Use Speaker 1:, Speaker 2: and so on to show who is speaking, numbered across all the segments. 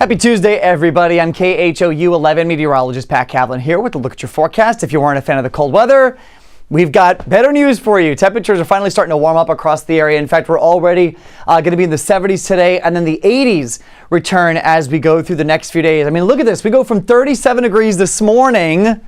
Speaker 1: Happy Tuesday, everybody. I'm KHOU 11 Meteorologist Pat Cavlin here with a look at your forecast. If you weren't a fan of the cold weather, we've got better news for you. Temperatures are finally starting to warm up across the area. In fact, we're already going to be in the 70s today, and then the 80s return as we go through the next few days. I mean, look at this. We go from 37 degrees this morning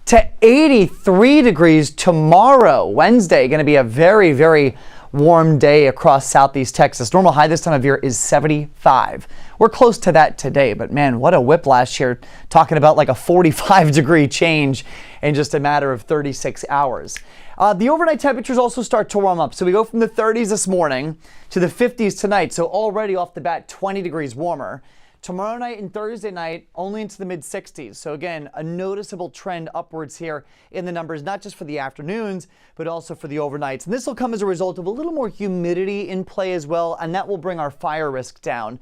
Speaker 1: to 83 degrees tomorrow, Wednesday. Going to be a very, very warm day across southeast Texas. Normal high this time of year is 75. We're close to that today, but man, what a whiplash here. Talking about like a 45-degree change in just a matter of 36 hours. The overnight temperatures also start to warm up. So we go from the 30s this morning to the 50s tonight. So already off the bat, 20 degrees warmer. Tomorrow night and Thursday night, only into the mid-60s. So again, a noticeable trend upwards here in the numbers, not just for the afternoons, but also for the overnights. And this will come as a result of a little more humidity in play as well, and that will bring our fire risk down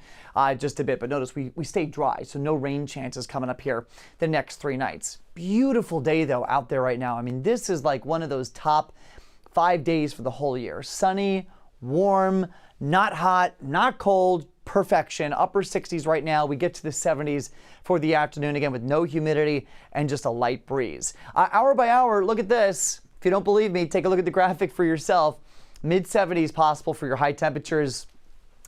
Speaker 1: just a bit. But notice we stay dry, so no rain chances coming up here the next 3 nights. Beautiful day, though, out there right now. I mean, this is like one of those top 5 days for the whole year. Sunny, warm, not hot, not cold, perfection. Upper 60s right now. We get to the 70s for the afternoon, again with no humidity and just a light breeze. Hour by hour, look at this. If you don't believe me, take a look at the graphic for yourself. Mid 70s possible for your high temperatures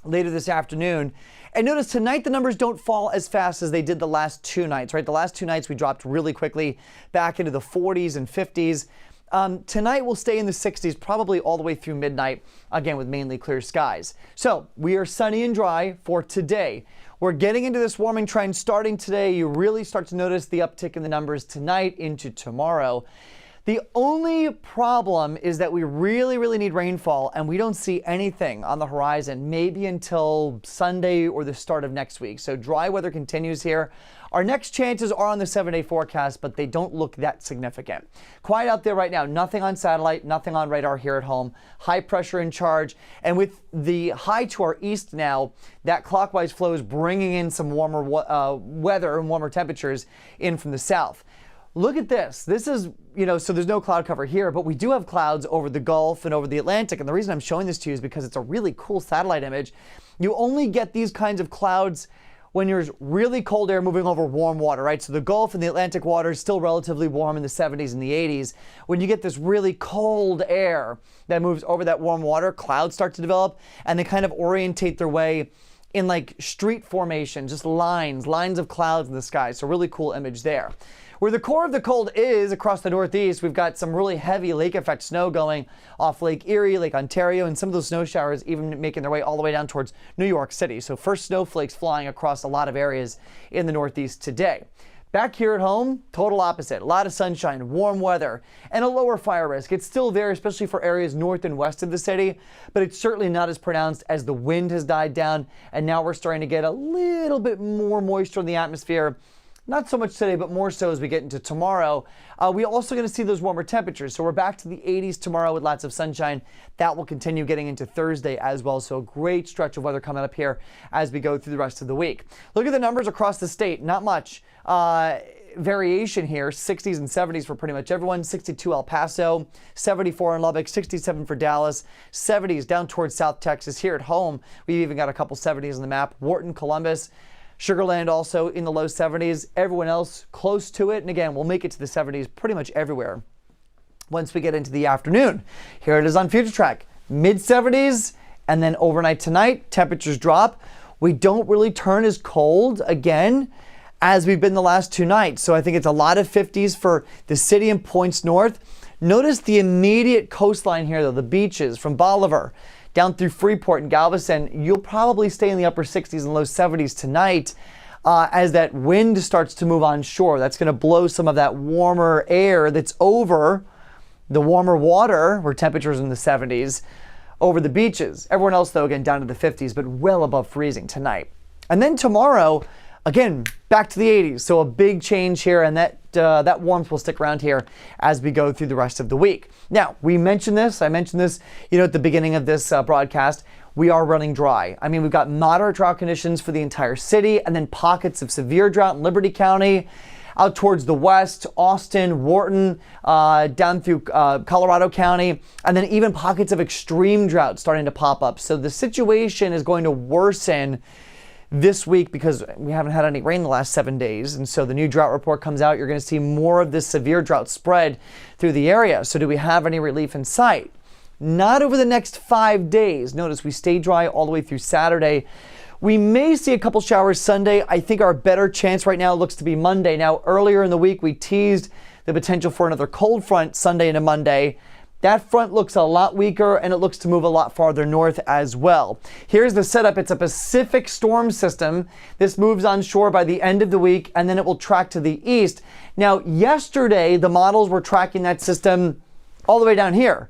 Speaker 1: later this afternoon. And notice tonight the numbers don't fall as fast as they did the last 2 nights, right? The last 2 nights we dropped really quickly back into the 40s and 50s. Tonight we'll stay in the 60s probably all the way through midnight, again with mainly clear skies. So we are sunny and dry for today. We're getting into this warming trend starting today. You really start to notice the uptick in the numbers tonight into tomorrow. The only problem is that we really need rainfall, and we don't see anything on the horizon maybe until Sunday or the start of next week. So dry weather continues here. Our next chances are on the 7-day forecast, but they don't look that significant. Quiet out there right now. Nothing on satellite, nothing on radar here at home. High pressure in charge. And with the high to our east now, that clockwise flow is bringing in some warmer weather and warmer temperatures in from the south. Look at this. This is, so there's no cloud cover here, but we do have clouds over the Gulf and over the Atlantic. And the reason I'm showing this to you is because it's a really cool satellite image. You only get these kinds of clouds when there's really cold air moving over warm water, right? So the Gulf and the Atlantic water is still relatively warm in the 70s and the 80s. When you get this really cold air that moves over that warm water, clouds start to develop, and they kind of orientate their way in like street formation, just lines of clouds in the sky. So really cool image there. Where the core of the cold is across the Northeast, we've got some really heavy lake effect snow going off Lake Erie, Lake Ontario, and some of those snow showers even making their way all the way down towards New York City. So first snowflakes flying across a lot of areas in the Northeast today. Back here at home, total opposite. A lot of sunshine, warm weather, and a lower fire risk. It's still there, especially for areas north and west of the city, but it's certainly not as pronounced as the wind has died down, and now we're starting to get a little bit more moisture in the atmosphere. Not so much today, but more so as we get into tomorrow. We're also going to see those warmer temperatures. So we're back to the 80s tomorrow with lots of sunshine. That will continue getting into Thursday as well. So a great stretch of weather coming up here as we go through the rest of the week. Look at the numbers across the state. Not much variation here. 60s and 70s for pretty much everyone. 62 El Paso, 74 in Lubbock, 67 for Dallas, 70s down towards South Texas. Here at home, we've even got a couple 70s on the map. Wharton, Columbus, Sugar Land also in the low 70s. Everyone else close to it. And again, we'll make it to the 70s pretty much everywhere once we get into the afternoon. Here it is on Future Track. Mid 70s, and then overnight tonight, temperatures drop. We don't really turn as cold again as we've been the last 2 nights. So I think it's a lot of 50s for the city and points north. Notice the immediate coastline here, though, the beaches from Bolivar down through Freeport and Galveston. You'll probably stay in the upper 60s and low 70s tonight as that wind starts to move onshore. That's going to blow some of that warmer air that's over the warmer water, where temperatures in the 70s, over the beaches. Everyone else, though, again, down to the 50s, but well above freezing tonight. And then tomorrow, again, back to the 80s. So a big change here, and that warmth will stick around here as we go through the rest of the week. Now, I mentioned this, at the beginning of this broadcast. We are running dry. I mean, we've got moderate drought conditions for the entire city, and then pockets of severe drought in Liberty County, out towards the west, Austin, Wharton, down through Colorado County, and then even pockets of extreme drought starting to pop up. So the situation is going to worsen this week because we haven't had any rain the last 7 days. And so the new drought report comes out. You're going to see more of this severe drought spread through the area. So do we have any relief in sight? Not over the next 5 days. Notice we stay dry all the way through Saturday. We may see a couple showers Sunday. I think our better chance right now looks to be Monday. Now, earlier in the week, we teased the potential for another cold front Sunday into Monday. That front looks a lot weaker, and it looks to move a lot farther north as well. Here's the setup. It's a Pacific storm system. This moves onshore by the end of the week, and then it will track to the east. Now, yesterday, the models were tracking that system all the way down here,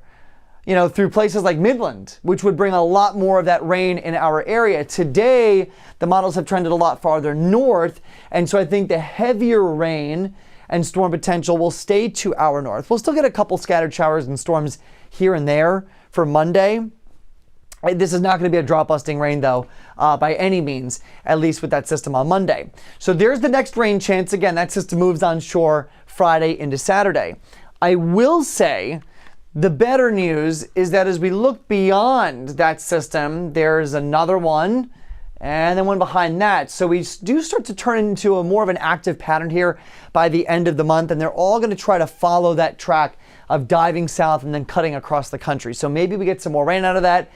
Speaker 1: through places like Midland, which would bring a lot more of that rain in our area. Today, the models have trended a lot farther north, and so I think the heavier rain and storm potential will stay to our north. We'll still get a couple scattered showers and storms here and there for Monday. This is not going to be a drought-busting rain, though, by any means, at least with that system on Monday. So there's the next rain chance. Again, that system moves onshore Friday into Saturday. I will say the better news is that as we look beyond that system, there's another one and then one behind that. So we do start to turn into a more of an active pattern here by the end of the month, and they're all going to try to follow that track of diving south and then cutting across the country. So maybe we get some more rain out of that.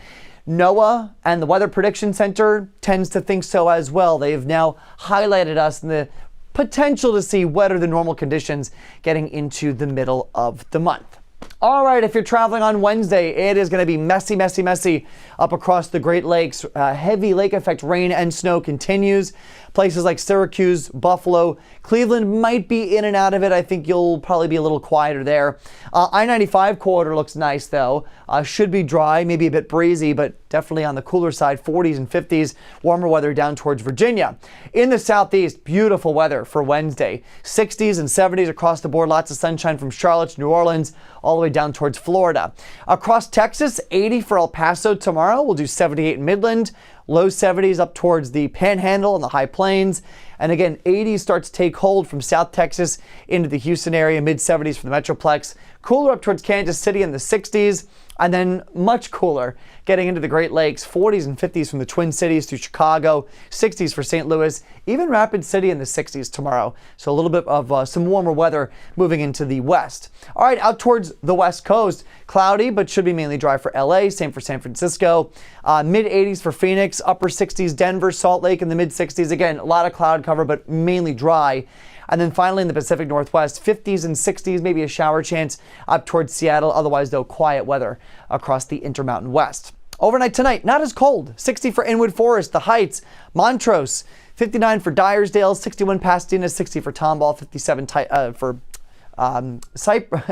Speaker 1: NOAA and the Weather Prediction Center tends to think so as well. They've now highlighted us in the potential to see wetter than normal conditions getting into the middle of the month. All right, if you're traveling on Wednesday, it is going to be messy, messy, messy up across the Great Lakes. Heavy lake effect rain and snow continues. Places like Syracuse, Buffalo, Cleveland might be in and out of it. I think you'll probably be a little quieter there. I-95 corridor looks nice, though. Should be dry, maybe a bit breezy, but definitely on the cooler side, 40s and 50s. Warmer weather down towards Virginia. In the southeast, beautiful weather for Wednesday. 60s and 70s across the board. Lots of sunshine from Charlotte to New Orleans, all the way down towards Florida. Across Texas, 80 for El Paso tomorrow. We'll do 78 in Midland. Low 70s up towards the Panhandle and the High Plains. And again, 80s start to take hold from South Texas into the Houston area, mid 70s for the Metroplex. Cooler up towards Kansas City in the 60s, and then much cooler getting into the Great Lakes, 40s and 50s from the Twin Cities to Chicago, 60s for St. Louis, even Rapid City in the 60s tomorrow. So a little bit of some warmer weather moving into the west. All right, out towards the west coast, cloudy, but should be mainly dry for LA, same for San Francisco. Mid 80s for Phoenix, upper 60s, Denver, Salt Lake in the mid 60s. Again, a lot of cloud cover, but mainly dry. And then finally in the Pacific Northwest, 50s and 60s, maybe a shower chance up towards Seattle. Otherwise, though, quiet weather across the Intermountain West. Overnight tonight, not as cold. 60 for Inwood Forest, the Heights, Montrose, 59 for Dyersdale, 61 Pasadena, 60 for Tomball, 57 for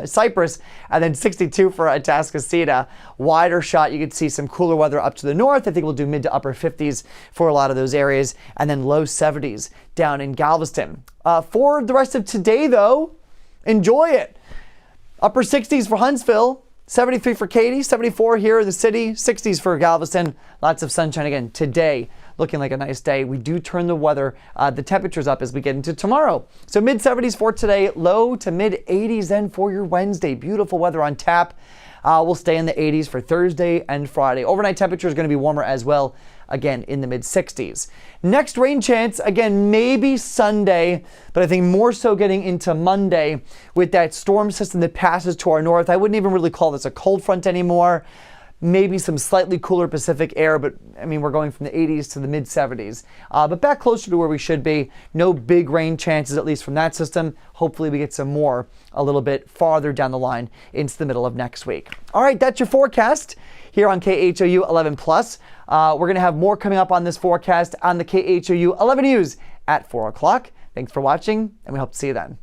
Speaker 1: Cypress, and then 62 for Atascocita. Wider shot, you could see some cooler weather up to the north. I think we'll do mid to upper 50s for a lot of those areas, and then low 70s down in Galveston. For the rest of today, though, enjoy it. Upper 60s for Huntsville, 73 for Katy, 74 here in the city, 60s for Galveston. Lots of sunshine again today. Looking like a nice day. We do turn the weather, the temperatures up as we get into tomorrow. So mid 70s for today, low to mid 80s then for your Wednesday. Beautiful weather on tap. We'll stay in the 80s for Thursday and Friday. Overnight temperature is going to be warmer as well, again in the mid 60s. Next rain chance, again, maybe Sunday, but I think more so getting into Monday with that storm system that passes to our north. I wouldn't even really call this a cold front anymore. Maybe some slightly cooler Pacific air, but I mean, we're going from the 80s to the mid 70s. But back closer to where we should be. No big rain chances, at least from that system. Hopefully we get some more a little bit farther down the line into the middle of next week. All right, that's your forecast here on KHOU 11 Plus. We're going to have more coming up on this forecast on the KHOU 11 News at 4 o'clock. Thanks for watching, and we hope to see you then.